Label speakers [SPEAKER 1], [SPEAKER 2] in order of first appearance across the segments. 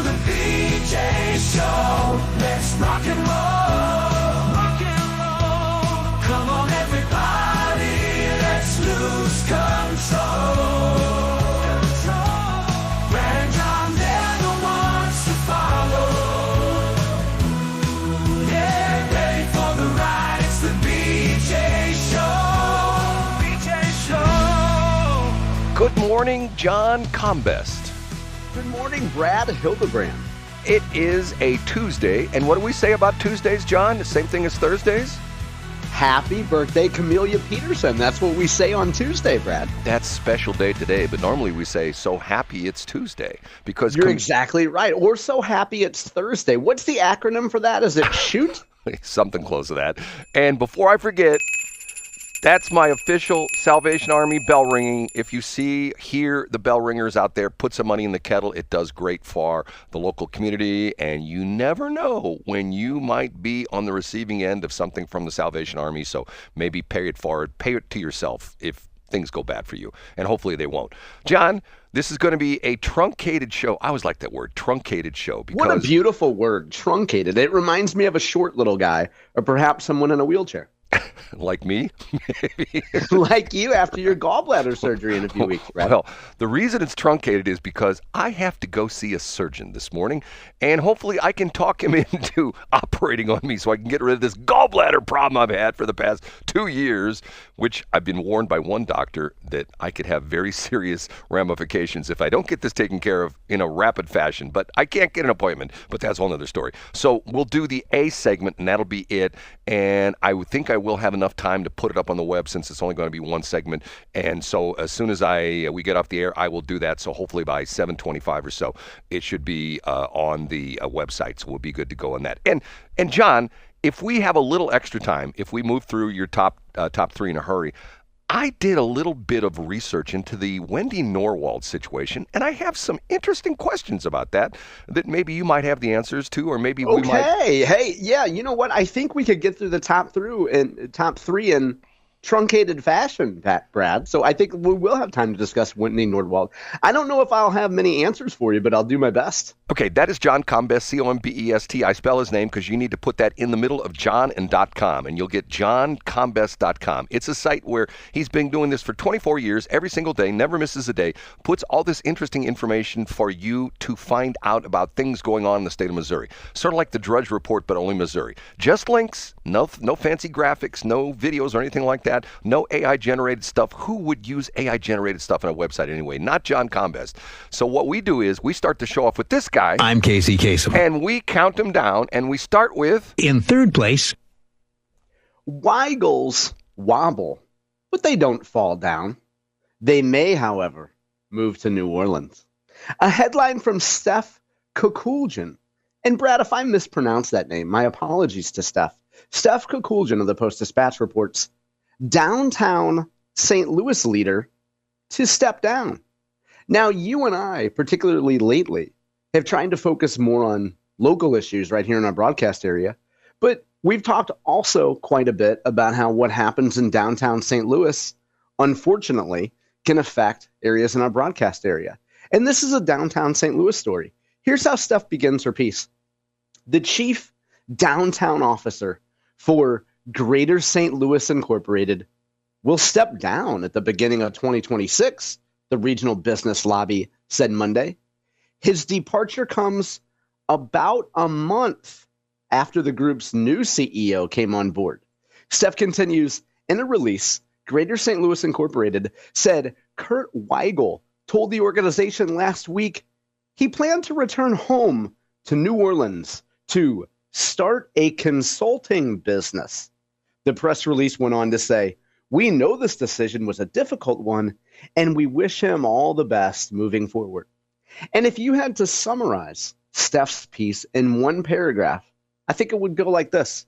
[SPEAKER 1] the BJ Show. Let's rock and roll. Rock and roll. Come on, everybody. Let's lose control. Brad and John, they're the ones to follow. Yeah, ready for the ride. It's the BJ Show. BJ Show.
[SPEAKER 2] Good morning, John Combest.
[SPEAKER 3] Good morning, Brad Hildebrand.
[SPEAKER 2] It is a Tuesday, and what do we say about Tuesdays, John? The same thing as Thursdays?
[SPEAKER 3] Happy birthday, Camellia Peterson. That's what we say on Tuesday, Brad.
[SPEAKER 2] That's special day today, but normally we say, so happy it's Tuesday. Because
[SPEAKER 3] You're exactly right. Or so happy it's Thursday. What's the acronym for that? Is it SHOOT?
[SPEAKER 2] Something close to that. And before I forget, that's my official Salvation Army bell ringing. If you hear the bell ringers out there, put some money in the kettle. It does great for the local community, and you never know when you might be on the receiving end of something from the Salvation Army. So maybe pay it forward, pay it to yourself if things go bad for you, and hopefully they won't. John, this is going to be a truncated show. I always like that word, truncated show. Because
[SPEAKER 3] what a beautiful word, truncated. It reminds me of a short little guy, or perhaps someone in a wheelchair.
[SPEAKER 2] Like me? Maybe.
[SPEAKER 3] Like you after your gallbladder surgery in a few weeks, right?
[SPEAKER 2] Well, the reason it's truncated is because I have to go see a surgeon this morning, and hopefully I can talk him into operating on me so I can get rid of this gallbladder problem I've had for the past 2 years, which I've been warned by one doctor that I could have very serious ramifications if I don't get this taken care of in a rapid fashion. But I can't get an appointment, but that's a whole other story. So we'll do the A segment, and that'll be it. And I would think I will have enough time to put it up on the web since it's only going to be one segment. And so as soon as we get off the air, I will do that. So hopefully by 7:25 or so, it should be on the website. So we'll be good to go on that. And John, if we have a little extra time, if we move through your top three in a hurry, I did a little bit of research into the Wendy Nordwald situation, and I have some interesting questions about that maybe you might have the answers to, or maybe we might.
[SPEAKER 3] Okay, hey, yeah, you know what? I think we could get through the top three in truncated fashion, Brad. So I think we will have time to discuss Wendy Nordwald. I don't know if I'll have many answers for you, but I'll do my best.
[SPEAKER 2] Okay, that is John Combest, Combest. I spell his name because you need to put that in the middle of John and .com, and you'll get johncombest.com. It's a site where he's been doing this for 24 years, every single day, never misses a day, puts all this interesting information for you to find out about things going on in the state of Missouri. Sort of like the Drudge Report, but only Missouri. Just links, no fancy graphics, no videos or anything like that, no AI-generated stuff. Who would use AI-generated stuff on a website anyway? Not John Combest. So what we do is we start the show off with this guy.
[SPEAKER 4] I'm Casey Kasem.
[SPEAKER 2] And we count them down, and we start with...
[SPEAKER 4] In third place,
[SPEAKER 3] Weigels wobble, but they don't fall down. They may, however, move to New Orleans. A headline from Steph Kukuljan. And Brad, if I mispronounced that name, my apologies to Steph. Steph Kukuljan of the Post-Dispatch reports, downtown St. Louis leader to step down. Now, you and I, particularly lately, have tried to focus more on local issues right here in our broadcast area, but we've talked also quite a bit about how what happens in downtown St. Louis, unfortunately, can affect areas in our broadcast area. And this is a downtown St. Louis story. Here's how Steph begins her piece. The chief downtown officer for Greater St. Louis Incorporated will step down at the beginning of 2026, the regional business lobby said Monday. His departure comes about a month after the group's new CEO came on board. Steph continues, in a release, Greater St. Louis Incorporated said Kurt Weigel told the organization last week he planned to return home to New Orleans to start a consulting business. The press release went on to say, we know this decision was a difficult one, and we wish him all the best moving forward. And if you had to summarize Steph's piece in one paragraph, I think it would go like this.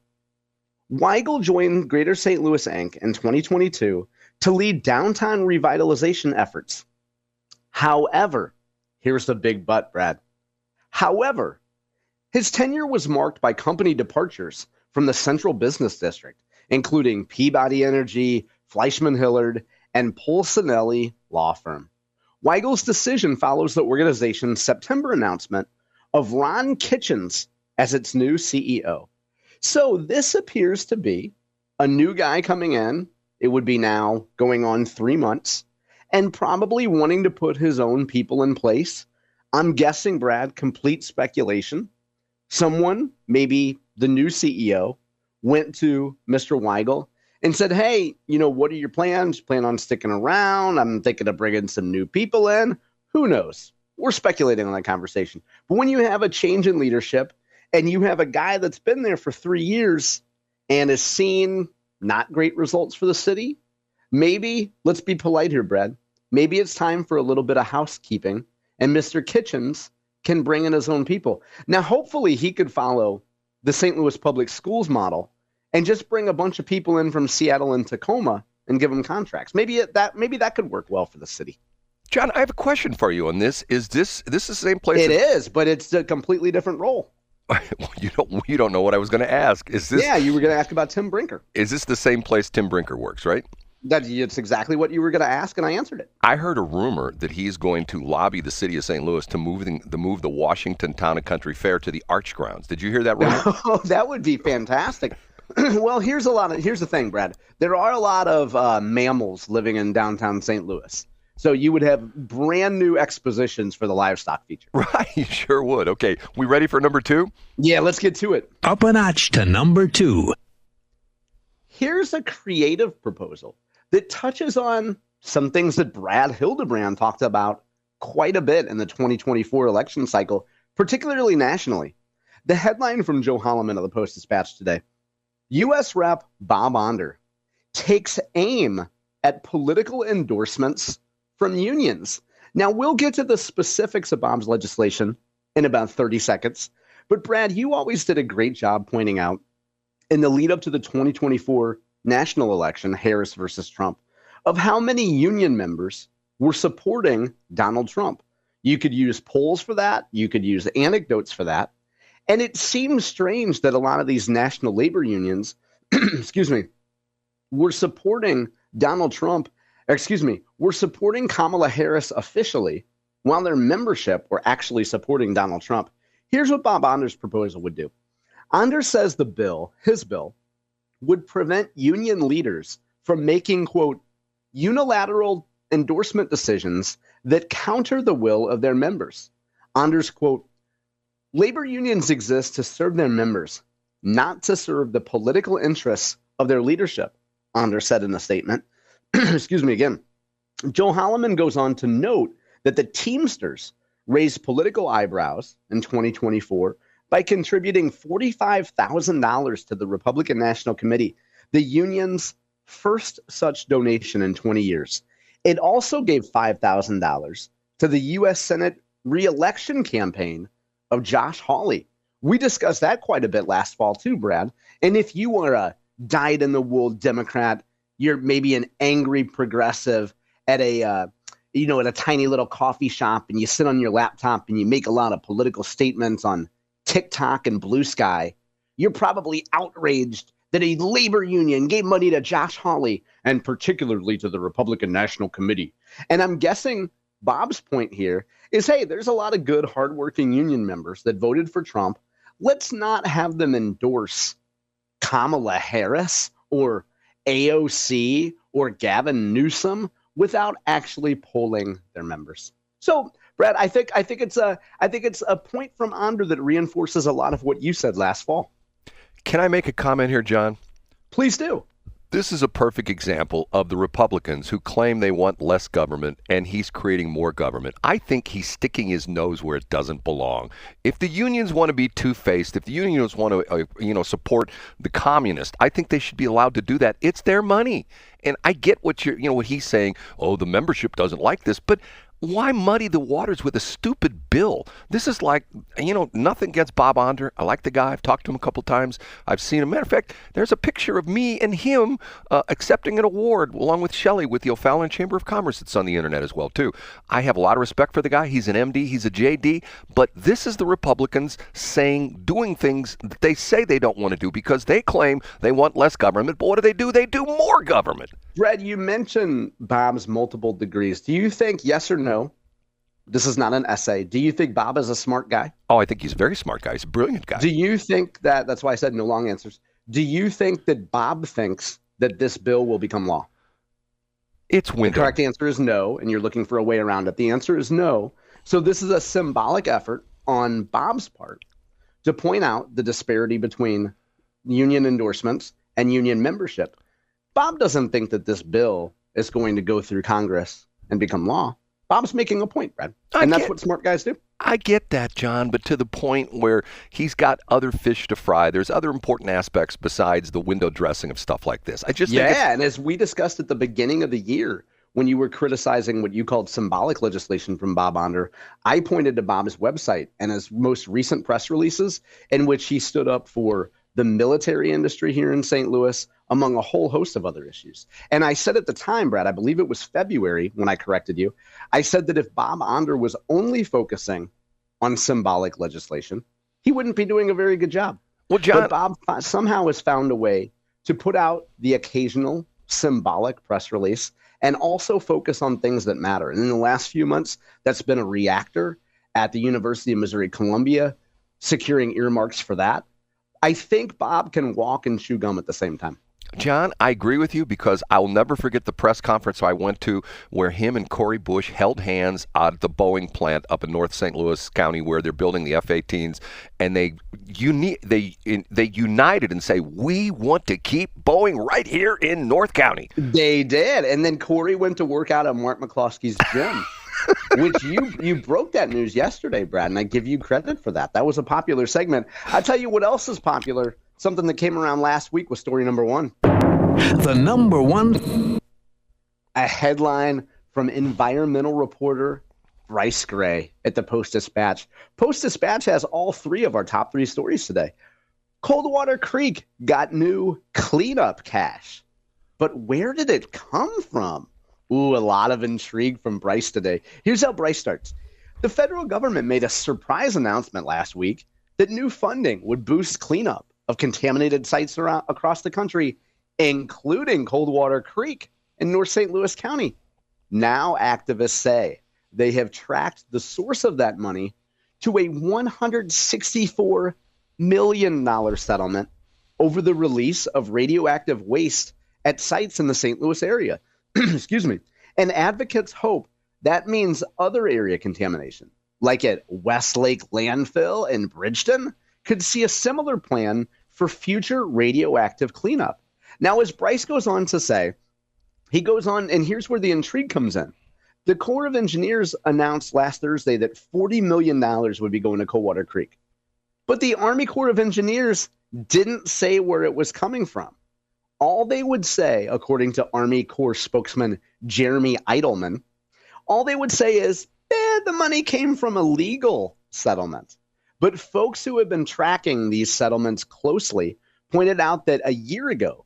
[SPEAKER 3] Weigel joined Greater St. Louis Inc. in 2022 to lead downtown revitalization efforts. However, here's the big but, Brad. However, his tenure was marked by company departures from the Central Business District, including Peabody Energy, Fleischman Hillard, and Polsinelli Law Firm. Weigel's decision follows the organization's September announcement of Ron Kitchens as its new CEO. So this appears to be a new guy coming in. It would be now going on 3 months and probably wanting to put his own people in place. I'm guessing, Brad, complete speculation. Someone, maybe the new CEO, went to Mr. Weigel and said, hey, what are your plans? Plan on sticking around? I'm thinking of bringing some new people in. Who knows? We're speculating on that conversation. But when you have a change in leadership and you have a guy that's been there for 3 years and has seen not great results for the city, maybe, let's be polite here, Brad, maybe it's time for a little bit of housekeeping and Mr. Kitchens can bring in his own people. Now, hopefully he could follow the St. Louis Public Schools model and just bring a bunch of people in from Seattle and Tacoma and give them contracts. Maybe that could work well for the city.
[SPEAKER 2] John, I have a question for you on this. Is this the same place?
[SPEAKER 3] It is, but it's a completely different role.
[SPEAKER 2] You don't know what I was going to ask. Is this?
[SPEAKER 3] Yeah, you were going to ask about Tim Brinker.
[SPEAKER 2] Is this the same place Tim Brinker works, right?
[SPEAKER 3] It's exactly what you were going to ask, and I answered it.
[SPEAKER 2] I heard a rumor that he's going to lobby the city of St. Louis to move the Washington Town and Country Fair to the Arch Grounds. Did you hear that rumor?
[SPEAKER 3] Oh, that would be fantastic. Well, here's the thing, Brad. There are a lot of mammals living in downtown St. Louis. So you would have brand new expositions for the livestock feature.
[SPEAKER 2] Right, you sure would. Okay, we ready for number 2?
[SPEAKER 3] Yeah, let's get to it.
[SPEAKER 4] Up a notch to number 2.
[SPEAKER 3] Here's a creative proposal that touches on some things that Brad Hildebrand talked about quite a bit in the 2024 election cycle, particularly nationally. The headline from Joe Holloman of the Post-Dispatch today: U.S. Rep. Bob Onder takes aim at political endorsements from unions. Now, we'll get to the specifics of Bob's legislation in about 30 seconds. But, Brad, you always did a great job pointing out in the lead up to the 2024 national election, Harris versus Trump, of how many union members were supporting Donald Trump. You could use polls for that. You could use anecdotes for that. And it seems strange that a lot of these national labor unions, were supporting were supporting Kamala Harris officially, while their membership were actually supporting Donald Trump. Here's what Bob Onder's proposal would do. Onder says his bill, would prevent union leaders from making, quote, unilateral endorsement decisions that counter the will of their members. Onder's, quote, labor unions exist to serve their members, not to serve the political interests of their leadership, Onder said in a statement. Excuse me again. Joe Holloman goes on to note that the Teamsters raised political eyebrows in 2024 by contributing $45,000 to the Republican National Committee, the union's first such donation in 20 years. It also gave $5,000 to the U.S. Senate re-election campaign of Josh Hawley. We discussed that quite a bit last fall too, Brad. And if you are a dyed-in-the-wool Democrat, you're maybe an angry progressive at a tiny little coffee shop, and you sit on your laptop and you make a lot of political statements on TikTok and Blue Sky, you're probably outraged that a labor union gave money to Josh Hawley and particularly to the Republican National Committee. And I'm guessing Bob's point here is, hey, there's a lot of good, hardworking union members that voted for Trump. Let's not have them endorse Kamala Harris or AOC or Gavin Newsom without actually polling their members. So, Brad, I think it's a point from Onder that reinforces a lot of what you said last fall.
[SPEAKER 2] Can I make a comment here, John?
[SPEAKER 3] Please do.
[SPEAKER 2] This is a perfect example of the Republicans who claim they want less government, and he's creating more government. I think he's sticking his nose where it doesn't belong. If the unions want to be two-faced, if the unions want to, support the communists, I think they should be allowed to do that. It's their money. And I get what what he's saying. Oh, the membership doesn't like this, but why muddy the waters with a stupid bill? This is like, nothing against Bob Onder. I like the guy. I've talked to him a couple times. I've seen him. Matter of fact, there's a picture of me and him accepting an award along with Shelley with the O'Fallon Chamber of Commerce. It's on the internet as well, too. I have a lot of respect for the guy. He's an MD. He's a JD. But this is the Republicans doing things that they say they don't want to do because they claim they want less government. But what do? They do more government.
[SPEAKER 3] Brad, you mentioned Bob's multiple degrees. Do you think, yes or no, This is not an essay. Do you think Bob is a smart guy?
[SPEAKER 2] Oh, I think he's a very smart guy. He's a brilliant guy.
[SPEAKER 3] Do you think that's why I said no long answers. Do you think that Bob thinks that this bill will become law?
[SPEAKER 2] It's window.
[SPEAKER 3] The correct answer is no, and you're looking for a way around it. The answer is no. So this is a symbolic effort on Bob's part to point out the disparity between union endorsements and union membership. Bob doesn't think that this bill is going to go through Congress and become law. Bob's making a point, Brad. And that's what smart guys do.
[SPEAKER 2] I get that, John, but to the point where he's got other fish to fry. There's other important aspects besides the window dressing of stuff like this. I just think
[SPEAKER 3] and as we discussed at the beginning of the year, when you were criticizing what you called symbolic legislation from Bob Onder, I pointed to Bob's website and his most recent press releases in which he stood up for the military industry here in St. Louis, among a whole host of other issues. And I said at the time, Brad, I believe it was February when I corrected you, I said that if Bob Onder was only focusing on symbolic legislation, he wouldn't be doing a very good job.
[SPEAKER 2] Well, John,
[SPEAKER 3] but Bob somehow has found a way to put out the occasional symbolic press release and also focus on things that matter. And in the last few months, that's been a reactor at the University of Missouri-Columbia, securing earmarks for that. I think Bob can walk and chew gum at the same time.
[SPEAKER 2] John, I agree with you because I will never forget the press conference I went to where him and Corey Bush held hands at the Boeing plant up in North St. Louis County where they're building the F-18s, and they united and say, we want to keep Boeing right here in North County.
[SPEAKER 3] They did, and then Corey went to work out at Mark McCloskey's gym. Which you broke that news yesterday, Brad, and I give you credit for that. That was a popular segment. I'll tell you what else is popular. Something that came around last week was story number one.
[SPEAKER 4] The number one.
[SPEAKER 3] A headline from environmental reporter Bryce Gray at the Post-Dispatch. Post-Dispatch has all three of our top three stories today. Coldwater Creek got new cleanup cash. But where did it come from? Ooh, a lot of intrigue from Bryce today. Here's how Bryce starts. The federal government made a surprise announcement last week that new funding would boost cleanup of contaminated sites across the country, including Coldwater Creek in North St. Louis County. Now activists say they have tracked the source of that money to a $164 million settlement over the release of radioactive waste at sites in the St. Louis area. Excuse me. And advocates hope that means other area contamination, like at Westlake Landfill in Bridgeton, could see a similar plan for future radioactive cleanup. Now, as Bryce goes on to say, he goes on, and here's where the intrigue comes in. The Corps of Engineers announced last Thursday that $40 million would be going to Coldwater Creek. But the Army Corps of Engineers didn't say where it was coming from. All they would say, according to Army Corps spokesman Jeremy Eidelman, all they would say is, the money came from a legal settlement. But folks who have been tracking these settlements closely pointed out that a year ago,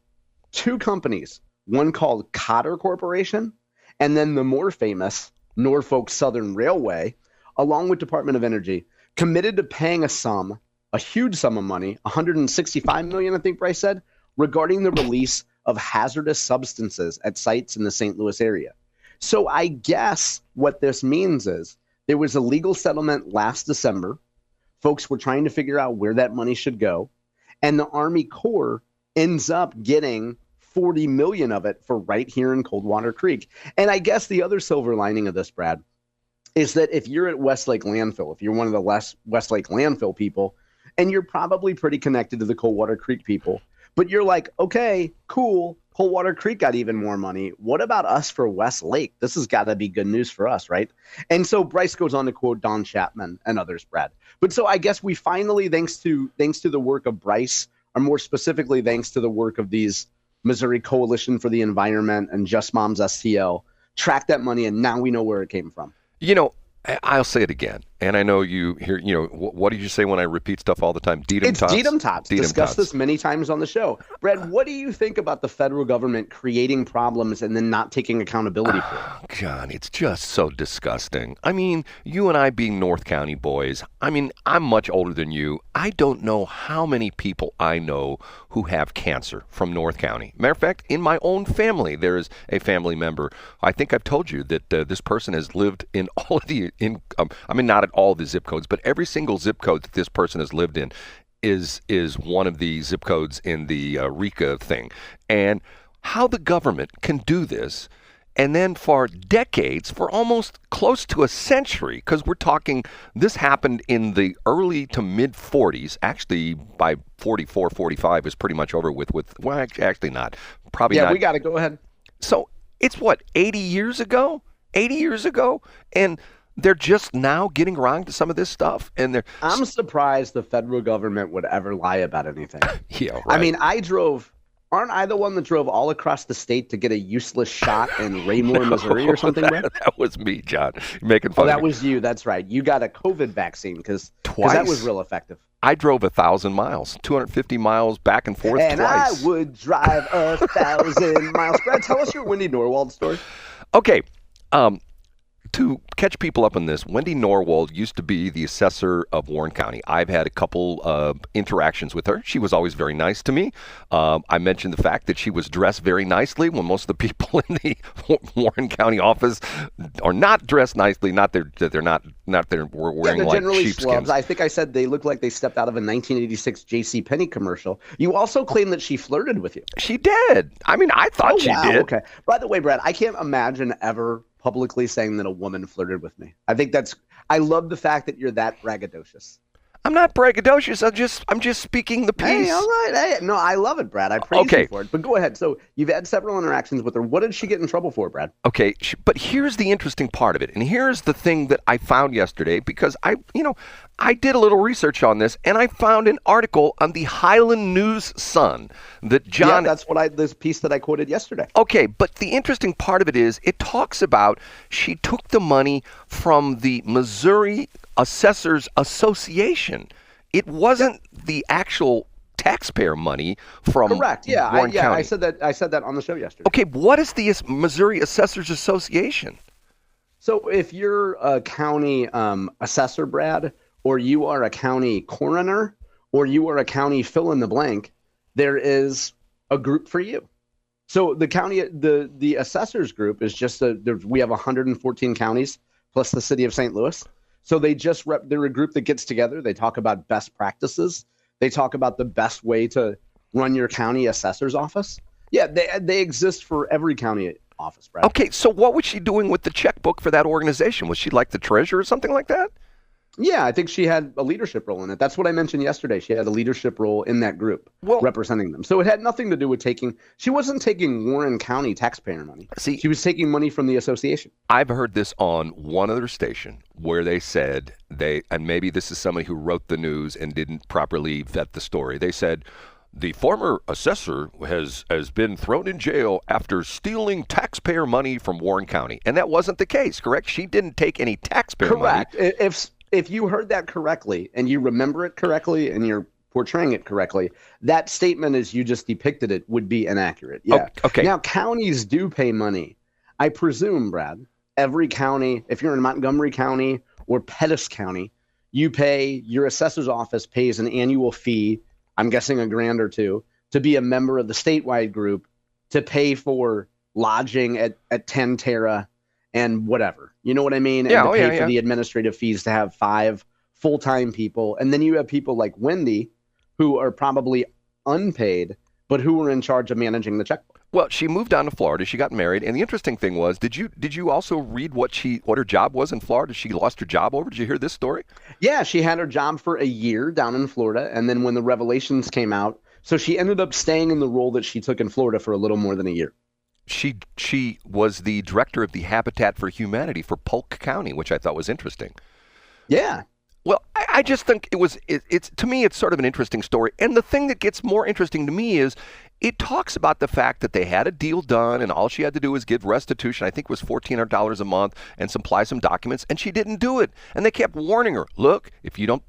[SPEAKER 3] two companies, one called Cotter Corporation, and then the more famous Norfolk Southern Railway, along with Department of Energy, committed to paying a huge sum of money, $165 million, I think Bryce said, regarding the release of hazardous substances at sites in the St. Louis area. So I guess what this means is there was a legal settlement last December. Folks were trying to figure out where that money should go. And the Army Corps ends up getting $40 million of it for right here in Coldwater Creek. And I guess the other silver lining of this, Brad, is that if you're at Westlake Landfill, if you're one of the Westlake Landfill people, and you're probably pretty connected to the Coldwater Creek people, but you're like, okay, cool, Coldwater Creek got even more money. What about us for Westlake? This has got to be good news for us, right? And so Bryce goes on to quote Don Chapman and others, Brad. But so I guess we finally, thanks to the work of Bryce, or more specifically, thanks to the work of these Missouri Coalition for the Environment and Just Moms STL, tracked that money, and now we know where it came from.
[SPEAKER 2] You know, I'll say it again. And I know you hear, what did you say when I repeat stuff all the time? DTMTOTS?
[SPEAKER 3] It's DTMTOTS. Discussed this many times on the show. Brad, what do you think about the federal government creating problems and then not taking accountability for it?
[SPEAKER 2] John, it's just so disgusting. I mean, you and I being North County boys, I mean, I'm much older than you. I don't know how many people I know who have cancer from North County. Matter of fact, in my own family, there is a family member. I think I've told you that this person has lived in all of the, not at all the zip codes, but every single zip code that this person has lived in is one of the zip codes in the RICA thing. And how the government can do this, and then for decades, for almost close to a century, because we're talking, this happened in the early to mid 40s. Actually, by 44, 45 is pretty much over with well, actually not. Probably not.
[SPEAKER 3] Yeah, we got to go ahead.
[SPEAKER 2] So it's 80 years ago? 80 years ago? And they're just now getting around to some of this stuff. And
[SPEAKER 3] I'm surprised the federal government would ever lie about anything.
[SPEAKER 2] Yeah, right.
[SPEAKER 3] I mean, aren't I the one that drove all across the state to get a useless shot in Raymore, Missouri or something, Brad?
[SPEAKER 2] That was me, John. You're making fun of me.
[SPEAKER 3] That was you. That's right. You got a COVID vaccine because that was real effective.
[SPEAKER 2] I drove 1,000 miles, 250 miles back and forth
[SPEAKER 3] and
[SPEAKER 2] twice.
[SPEAKER 3] I would drive 1,000 miles. Brad, tell us your Wendy Nordwald story.
[SPEAKER 2] Okay. To catch people up on this, Wendy Nordwald used to be the assessor of Warren County. I've had a couple of interactions with her. She was always very nice to me. I mentioned the fact that she was dressed very nicely when most of the people in the Warren County office are not dressed nicely. Not that they're not wearing like sheepskins.
[SPEAKER 3] I think I said they look like they stepped out of a 1986 JCPenney commercial. You also claim that she flirted with you.
[SPEAKER 2] She did. I mean, I thought she did.
[SPEAKER 3] Okay. By the way, Brad, I can't imagine ever publicly saying that a woman flirted with me. I love the fact that you're that braggadocious.
[SPEAKER 2] I'm not braggadocious. I'm just speaking the piece.
[SPEAKER 3] Hey, all right. Hey, no, I love it, Brad. I praise you for it. But go ahead. So you've had several interactions with her. What did she get in trouble for, Brad?
[SPEAKER 2] Okay, but here's the interesting part of it, and here's the thing that I found yesterday, because I did a little research on this, and I found an article on the Highland News Sun that John.
[SPEAKER 3] Yeah, that's this piece that I quoted yesterday.
[SPEAKER 2] Okay, but the interesting part of it is it talks about she took the money from the Missouri Assessors Association. It wasn't the actual taxpayer money from Warren County.
[SPEAKER 3] I said that on the show yesterday.
[SPEAKER 2] Okay, what is the Missouri Assessors Association?
[SPEAKER 3] So if you're a county assessor, Brad, or you are a county coroner, or you are a county fill in the blank, there is a group for you. So the county, the assessors group is just we have 114 counties plus the city of St. Louis. So they're a group that gets together. They talk about best practices. They talk about the best way to run your county assessor's office. Yeah, they exist for every county office, Brad.
[SPEAKER 2] Okay, so what was she doing with the checkbook for that organization? Was she like the treasurer or something like that?
[SPEAKER 3] Yeah, I think she had a leadership role in it. That's what I mentioned yesterday. She had a leadership role in that group, representing them. So it had nothing to do with she wasn't taking Warren County taxpayer money.
[SPEAKER 2] See,
[SPEAKER 3] she was taking money from the association.
[SPEAKER 2] I've heard this on one other station where they said and maybe this is somebody who wrote the news and didn't properly vet the story. They said, the former assessor has been thrown in jail after stealing taxpayer money from Warren County. And that wasn't the case, correct? She didn't take any taxpayer money.
[SPEAKER 3] Correct. If you heard that correctly and you remember it correctly and you're portraying it correctly, that statement as you just depicted it would be inaccurate. Yeah.
[SPEAKER 2] Okay.
[SPEAKER 3] Now, counties do pay money. I presume, Brad, every county, if you're in Montgomery County or Pettis County, your assessor's office pays an annual fee, I'm guessing $1,000 or $2,000, to be a member of the statewide group, to pay for lodging at 10 Terra and whatever. You know what I mean?
[SPEAKER 2] Yeah,
[SPEAKER 3] and to pay for the administrative fees to have 5 full-time people. And then you have people like Wendy who are probably unpaid, but who were in charge of managing the checkbook.
[SPEAKER 2] Well, she moved down to Florida. She got married. And the interesting thing was, did you also read what her job was in Florida? She lost her job over? Did you hear this story? Yeah,
[SPEAKER 3] she had her job for a year down in Florida. And then when the revelations came out, so she ended up staying in the role that she took in Florida for a little more than a year.
[SPEAKER 2] She was the director of the Habitat for Humanity for Polk County, which I thought was interesting.
[SPEAKER 3] Yeah.
[SPEAKER 2] Well, I just think it's to me, it's sort of an interesting story. And the thing that gets more interesting to me is it talks about the fact that they had a deal done and all she had to do was give restitution. I think it was $1,400 a month and supply some documents, and she didn't do it. And they kept warning her, look, if you don't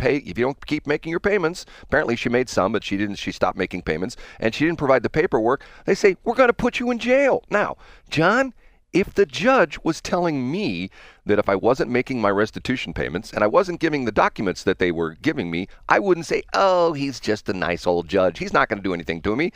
[SPEAKER 2] keep making your payments, apparently she made some, but she stopped making payments, and she didn't provide the paperwork. They say, we're going to put you in jail. Now, John, if the judge was telling me that if I wasn't making my restitution payments and I wasn't giving the documents that they were giving me, I wouldn't say, oh, he's just a nice old judge. He's not going to do anything to me.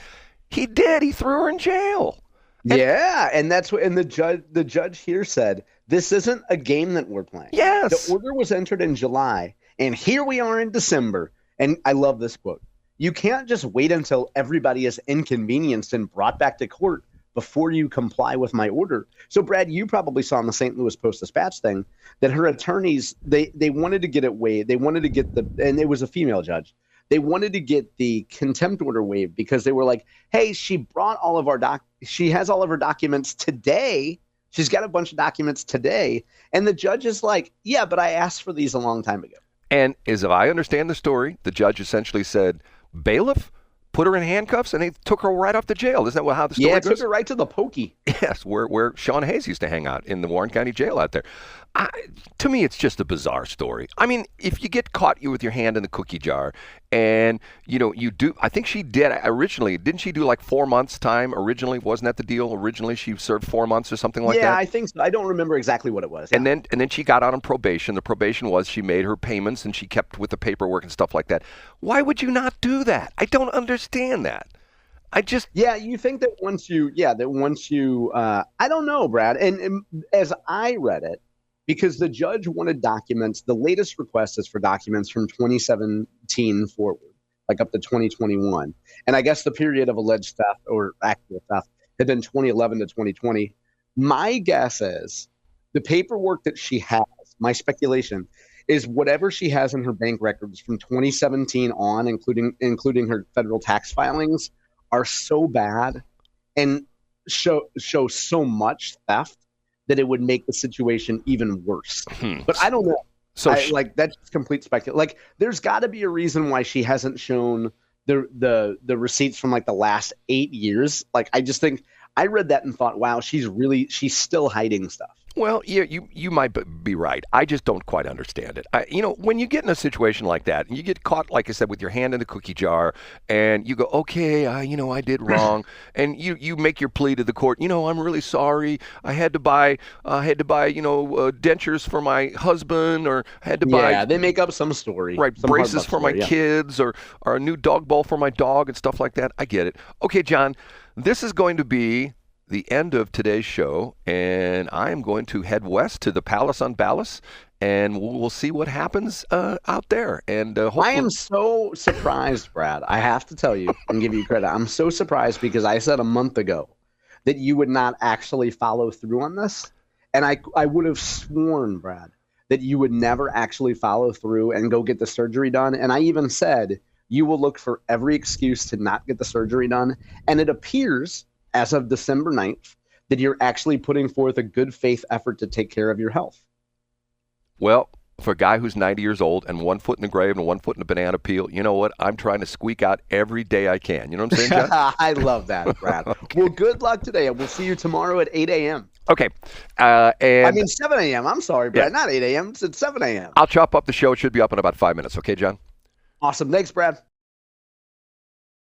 [SPEAKER 2] He did. He threw her in jail.
[SPEAKER 3] And that's what. And the judge here said, this isn't a game that we're playing.
[SPEAKER 2] Yes.
[SPEAKER 3] The order was entered in July, and here we are in December. And I love this quote. You can't just wait until everybody is inconvenienced and brought back to court before you comply with my order. So, Brad, you probably saw in the St. Louis Post-Dispatch thing that her attorneys, they wanted to get it waived. They wanted to get and it was a female judge. They wanted to get the contempt order waived because they were like, hey, she brought all of she has all of her documents today. She's got a bunch of documents today. And the judge is like, yeah, but I asked for these a long time ago.
[SPEAKER 2] And as if I understand the story, the judge essentially said, bailiff, put her in handcuffs, and they took her right off the jail. Isn't that how the story goes?
[SPEAKER 3] Yeah, took her right to the pokey.
[SPEAKER 2] Yes, where Sean Hayes used to hang out in the Warren County Jail out there. To me, it's just a bizarre story. I mean, if you get caught with your hand in the cookie jar, and you do, I think she did originally. Didn't she do like 4 months time originally? Wasn't that the deal? Originally, she served 4 months or something like that.
[SPEAKER 3] Yeah, I think so. I don't remember exactly what it was.
[SPEAKER 2] And then she got out on probation. The probation was she made her payments and she kept with the paperwork and stuff like that. Why would you not do that? I don't understand that.
[SPEAKER 3] You think that once you I don't know, Brad. And as I read it, because the judge wanted documents, the latest request is for documents from 2017 forward, like up to 2021. And I guess the period of alleged theft or actual theft had been 2011 to 2020. My guess is the paperwork that she has, my speculation, is whatever she has in her bank records from 2017 on, including her federal tax filings, are so bad and show so much theft that it would make the situation even worse. But I don't know.
[SPEAKER 2] So
[SPEAKER 3] that's just complete speculation. Like, there's got to be a reason why she hasn't shown the receipts from like the last 8 years. Like, I just think I read that and thought, wow, she's still hiding stuff.
[SPEAKER 2] Well, yeah, you might be right. I just don't quite understand it. When you get in a situation like that, and you get caught, like I said, with your hand in the cookie jar, and you go, okay, I did wrong, and you make your plea to the court. I'm really sorry. I had to buy dentures for my husband, or I had to buy.
[SPEAKER 3] Yeah, they make up some story.
[SPEAKER 2] Right, braces for my kids, or a new dog bowl for my dog, and stuff like that. I get it. Okay, John, this is going to be the end of today's show, and I am going to head west to the Palace on Ballas, and we'll see what happens out there. And
[SPEAKER 3] I am so surprised, Brad. I have to tell you and give you credit. I'm so surprised because I said a month ago that you would not actually follow through on this, and I would have sworn, Brad, that you would never actually follow through and go get the surgery done. And I even said you will look for every excuse to not get the surgery done, and it appears, as of December 9th, that you're actually putting forth a good faith effort to take care of your health.
[SPEAKER 2] Well, for a guy who's 90 years old and 1 foot in the grave and 1 foot in the banana peel, you know what? I'm trying to squeak out every day I can. You know what I'm saying, John?
[SPEAKER 3] I love that, Brad. Okay. Well, good luck today. We'll see you tomorrow at 8 a.m.
[SPEAKER 2] Okay.
[SPEAKER 3] 7 a.m. I'm sorry, Brad. Yeah. Not 8 a.m. It's at 7 a.m.
[SPEAKER 2] I'll chop up the show. It should be up in about 5 minutes. Okay, John?
[SPEAKER 3] Awesome. Thanks, Brad.